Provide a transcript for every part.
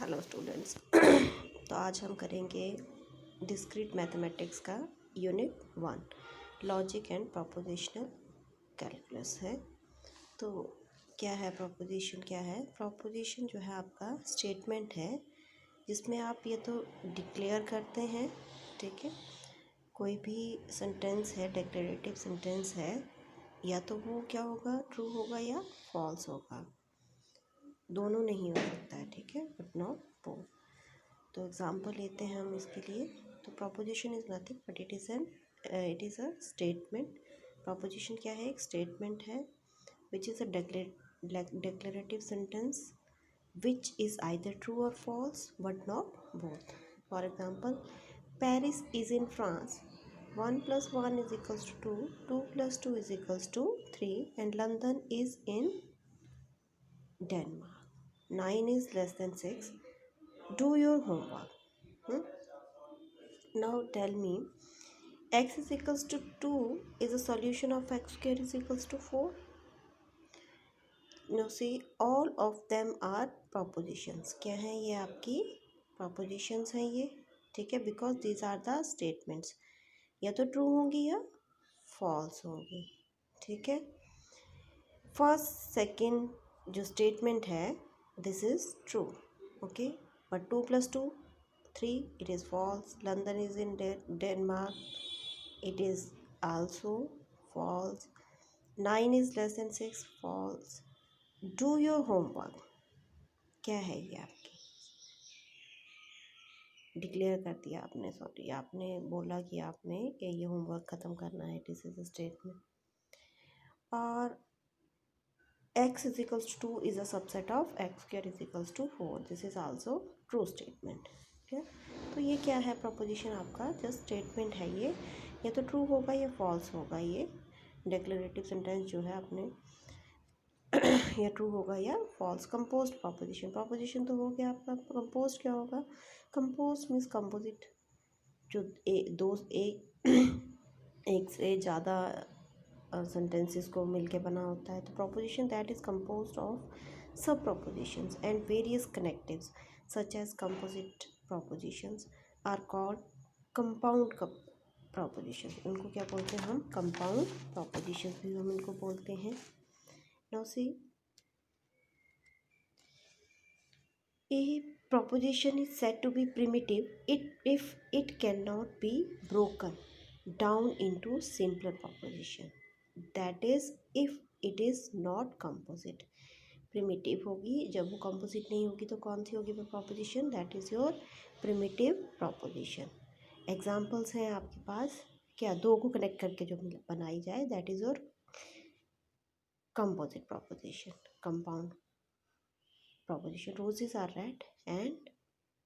Hello students. तो आज हम करेंगे डिस्क्रीट मैथमेटिक्स का unit 1 logic and prepositional calculus है। तो क्या है प्रोपोजिशन? क्या है प्रोपोजिशन? जो है आपका स्टेटमेंट है जिसमें आप ये तो डिक्लेयर करते हैं, ठीक है। कोई भी सेंटेंस है, डिक्लेरेटिव सेंटेंस है, या तो वो क्या होगा, ट्रू होगा या फॉल्स होगा, दोनों नहीं हो सकता है, ठीक है, बट नॉट बोथ। तो एग्जांपल लेते हैं हम इसके लिए। तो proposition is nothing but it is a statement. Proposition क्या है? एक स्टेटमेंट है which is a declarative sentence which is either true or false but not both. For example, Paris is in France. 1 plus 1 is equals to 2, 2 plus 2 is equals to 3, and London is in Denmark. 9 is less than 6. Do your homework. Now tell me, x is equals to 2 is a solution of x square is equals to 4. Now see, all of them are propositions. क्या हैं ये? आपकी propositions हैं ये, ठीक है, because these are the statements. या तो true होंगी या false होंगी, ठीक है। फर्स्ट सेकेंड जो स्टेटमेंट है, this is true, okay, but 2 plus 2 3, it is false. London is in Denmark, it is also false. 9 is less than 6, false. Do your homework. क्या है ये? आपकी डिक्लेयर कर दिया आपने, सॉरी, आपने बोला कि आपने ये होमवर्क ख़त्म करना है, दिस इज अ स्टेटमेंट। और x is equals to 2 is a subset of x square is equals to 4. This is also true statement, ठीक है। तो ये क्या है? प्रोपोजिशन आपका जस्ट स्टेटमेंट है ये, या तो ट्रू होगा या फॉल्स होगा। ये डिक्लेरेटिव सेंटेंस जो है आपने या ट्रू होगा या फॉल्स। कंपोज्ड प्रोपोजिशन, प्रोपोजिशन तो हो गया आपका। कंपोज्ड क्या होगा? कंपोज्ड मीन्स कंपोजिट, जो एक से ज़्यादा सेंटेंसेस को मिलके बना होता है। तो proposition that is composed of sub propositions and various connectives such as composite propositions are called compound propositions. उनको क्या बोलते हैं हम? कंपाउंड प्रोपोजिशंस भी हम इनको बोलते हैं। Now see, a proposition is said to be primitive if it cannot be broken down into simpler proposition, that is if it is not composite. Primitive होगी जब वो कंपोजिट नहीं होगी। तो कौन सी होगी वो proposition? That is your primitive proposition. Examples हैं आपके पास, क्या? दो को कनेक्ट करके जो बनाई जाए, that is your composite proposition, compound proposition. Roses are red and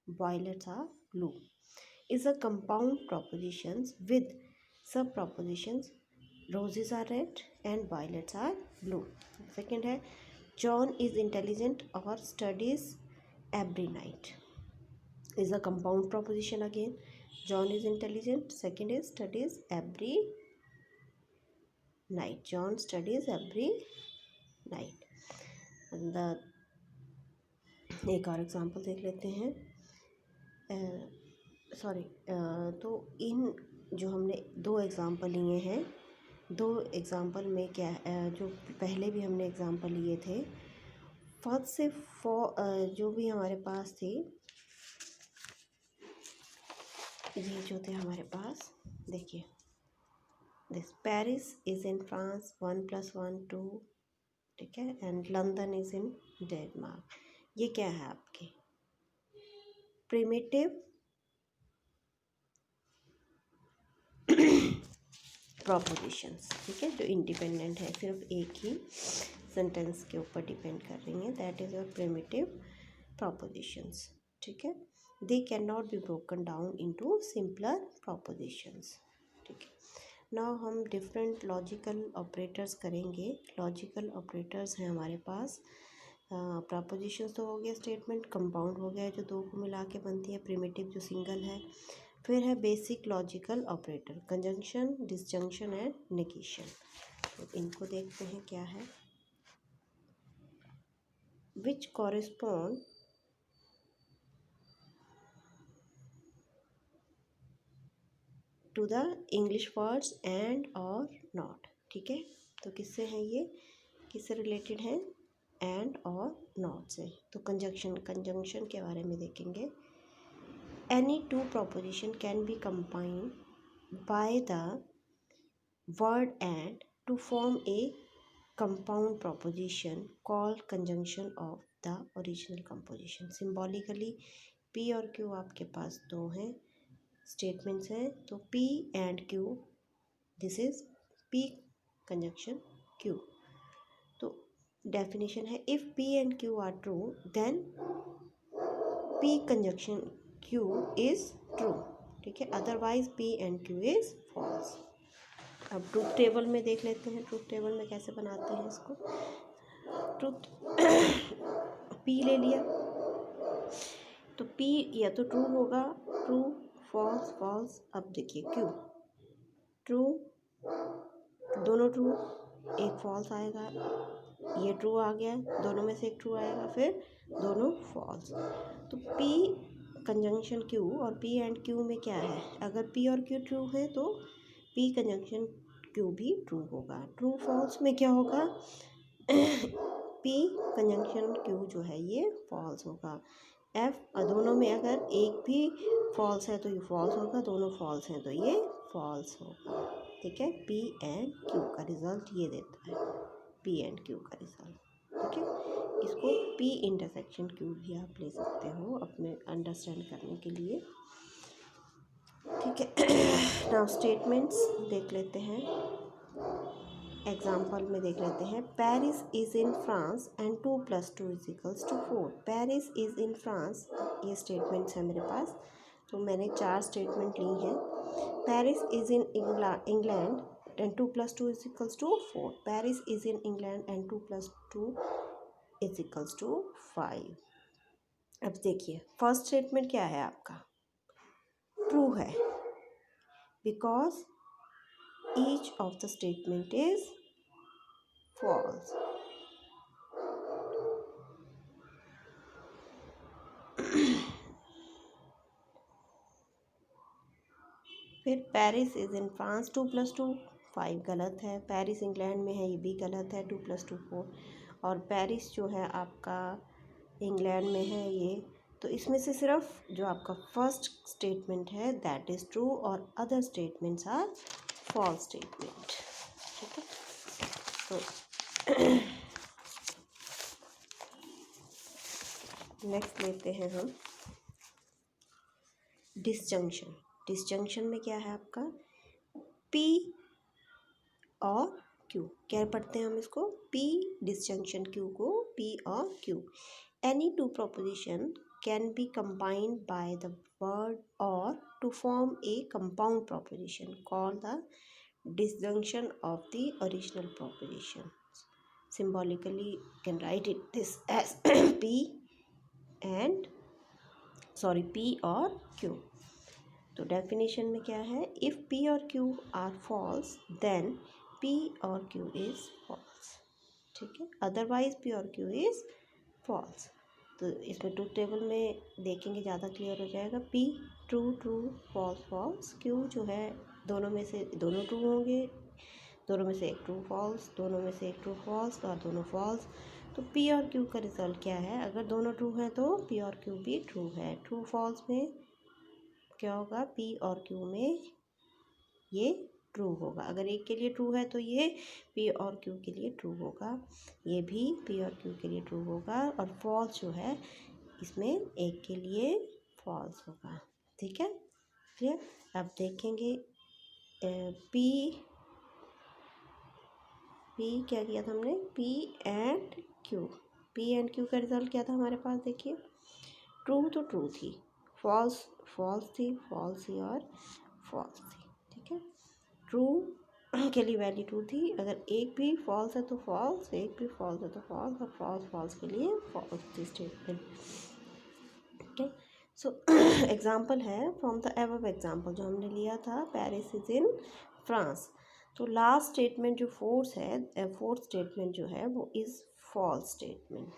violets are blue is a compound propositions with sub propositions. Roses are red and violets are blue. Second है, John is intelligent or studies every night is a compound proposition again. John is intelligent, second is studies every night. John studies every night. And the एक और example देख लेते हैं। तो इन जो हमने दो एग्जांपल लिए हैं, दो एग्जांपल में क्या जो पहले भी हमने एग्जांपल लिए थे, फर्स्ट से जो भी हमारे पास थे, ये जो थे हमारे पास, देखिए, this Paris is in France, 1 plus 1 2, ठीक है, and London is in Denmark. ये क्या है? आपके प्रिमिटिव प्रोपोजिशंस, ठीक है, जो इंडिपेंडेंट है, सिर्फ एक ही सेंटेंस के ऊपर डिपेंड कर रही हैं, that is your primitive propositions, ठीक है। They can not be broken down into simpler propositions, ठीक है। नाउ हम डिफरेंट लॉजिकल ऑपरेटर्स करेंगे। लॉजिकल ऑपरेटर्स हैं हमारे पास। प्रोपोजिशंस तो हो गया, स्टेटमेंट, कंपाउंड हो गया जो दो को मिला के बनती है, प्रिमिटिव जो सिंगल है, फिर है basic logical operator, conjunction, disjunction and negation. तो इनको देखते हैं क्या है। Which correspond to the English words and or not. ठीक है, तो किससे हैं ये, किससे रिलेटेड हैं, एंड और नॉट से। तो कंजंक्शन के बारे में देखेंगे। Any two proposition can be combined by the word and to form a compound proposition called conjunction of the original composition। Symbolically P और Q आपके पास दो हैं स्टेटमेंट्स हैं, तो P and Q, this is P conjunction Q। तो definition है, if P and Q are true then P conjunction Q is true। ठीक है, otherwise P and Q is false। अब ट्रूथ टेबल में देख लेते हैं, ट्रूथ टेबल में कैसे बनाते हैं इसको। ट्रूथ P ले लिया, तो P या तो ट्रू होगा, ट्रू फॉल्स फॉल्स। अब देखिए Q ट्रू, दोनों ट्रू, एक फॉल्स आएगा, ये ट्रू आ गया, दोनों में से एक ट्रू आएगा, फिर दोनों फॉल्स। तो P कंजंक्शन Q और P एंड Q में क्या है, अगर P और Q ट्रू है तो P कंजंक्शन Q भी ट्रू होगा। ट्रू फॉल्स में क्या होगा, P कंजंक्शन Q जो है ये फॉल्स होगा। F दोनों में अगर एक भी फॉल्स है तो ये फॉल्स होगा, दोनों फॉल्स हैं तो ये फॉल्स होगा। ठीक है, P एंड Q का रिजल्ट ये देता है, P एंड Q का रिजल्ट। ठीक है, इसको P इंटरसेक्शन Q भी आप ले सकते हो अपने अंडरस्टैंड करने के लिए। ठीक है, नाउ स्टेटमेंट्स देख लेते हैं, एग्जाम्पल में देख लेते हैं। Paris is in France and 2 + 2 = 4। Paris is in France, ये स्टेटमेंट्स हैं मेरे पास, तो मैंने 4 स्टेटमेंट ली हैं। Paris is in England and 2 + 2 = 4। Paris is in England and 2 + 2 = 5। अब देखिए फर्स्ट स्टेटमेंट क्या है आपका, ट्रू है, because each of the statement is false। फिर पेरिस इज़ इन फ्रांस 2 + 2 5 गलत है, पेरिस इंग्लैंड में है ये भी गलत है, 2 + 2 4, और पेरिस जो है आपका इंग्लैंड में है ये, तो इसमें से सिर्फ जो आपका फर्स्ट स्टेटमेंट है दैट इज़ ट्रू और other statements are false statement. ठीक है, तो नेक्स्ट लेते हैं हम डिसजंक्शन। डिसजंक्शन में क्या है आपका, P और Q, क्या पढ़ते हैं हम इसको, P डिसजंक्शन Q को P और Q। Any two proposition can be combined by the word or to form a compound proposition called the disjunction of the original proposition। Symbolically can write it this as P और Q। तो definition में क्या है, if P और Q are false then P और Q is false. ठीक है, otherwise P और Q इज़ फॉल्स। तो इसमें ट्रूथ टेबल में देखेंगे ज़्यादा क्लियर हो जाएगा। P true true, false false, Q जो है दोनों में से दोनों ट्रू होंगे, दोनों में से एक ट्रू फॉल्स, दोनों में से एक ट्रू फॉल्स और दोनों फॉल्स। तो P और Q का रिजल्ट क्या है, अगर दोनों ट्रू हैं तो P और Q भी ट्रू है। ट्रू फॉल्स में क्या होगा, P और Q में ये ट्रू होगा, अगर एक के लिए ट्रू है तो ये P और Q के लिए ट्रू होगा, ये भी P और Q के लिए ट्रू होगा, और फॉल्स जो है इसमें एक के लिए फॉल्स होगा। ठीक है, क्लियर। अब देखेंगे P क्या किया था हमने, P एंड Q का रिजल्ट क्या था हमारे पास, देखिए ट्रू तो ट्रू थी, फॉल्स थी, फॉल्स थी और फॉल्स थी। ठीक है, ट्रू के लिए वैल्यू ट्रू थी, अगर एक भी फॉल्स है तो फॉल्स, एक भी फॉल्स है तो फॉल्स, और फॉल्स के लिए फॉल्स थी स्टेटमेंट। ओके, सो एग्जाम्पल है फ्रॉम द एबव एग्जाम्पल जो हमने लिया था, पेरिस इज़ इन फ्रांस। तो लास्ट स्टेटमेंट जो फोर्थ स्टेटमेंट जो है वो इज़ फॉल्स स्टेटमेंट।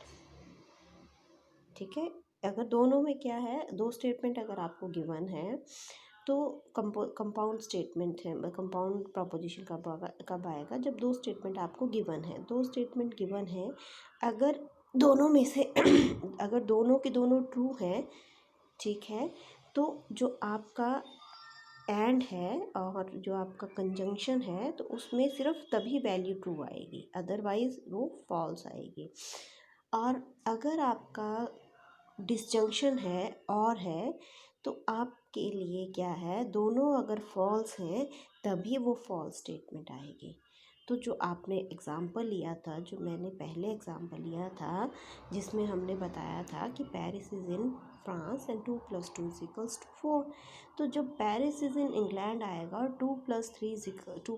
ठीक है, अगर दोनों में क्या है, दो स्टेटमेंट अगर आपको गिवन है तो कंपाउंड स्टेटमेंट है, कंपाउंड प्रपोजिशन कब आएगा, जब दो स्टेटमेंट आपको गिवन है, दो स्टेटमेंट गिवन है, अगर दोनों में से अगर दोनों के दोनों ट्रू हैं, ठीक है, तो जो आपका एंड है और जो आपका कंजंक्शन है, तो उसमें सिर्फ तभी वैल्यू ट्रू आएगी, अदरवाइज वो फॉल्स आएगी। और अगर आपका डिसजंक्शन है और है, तो आपके लिए क्या है, दोनों अगर फॉल्स हैं तभी वो फॉल्स स्टेटमेंट आएगी। तो जो आपने एग्ज़ाम्पल लिया था, जो मैंने पहले एग्ज़ाम्पल लिया था, जिसमें हमने बताया था कि Paris is in France and 2 + 2 = 4, तो जब पेरिस इज़ इन इंग्लैंड आएगा और 2 + 2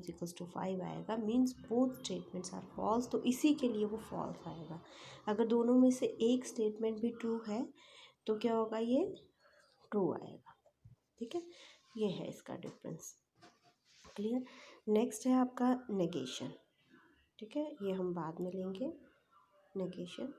= 5 आएगा, means both statements are false, तो इसी के लिए वो फॉल्स आएगा। अगर दोनों में से एक स्टेटमेंट भी ट्रू है तो क्या होगा, ये ट्रू आएगा। ठीक है, ये है इसका डिफरेंस। क्लियर। नेक्स्ट है आपका नेगेशन। ठीक है, ये हम बाद में लेंगे, नेगेशन।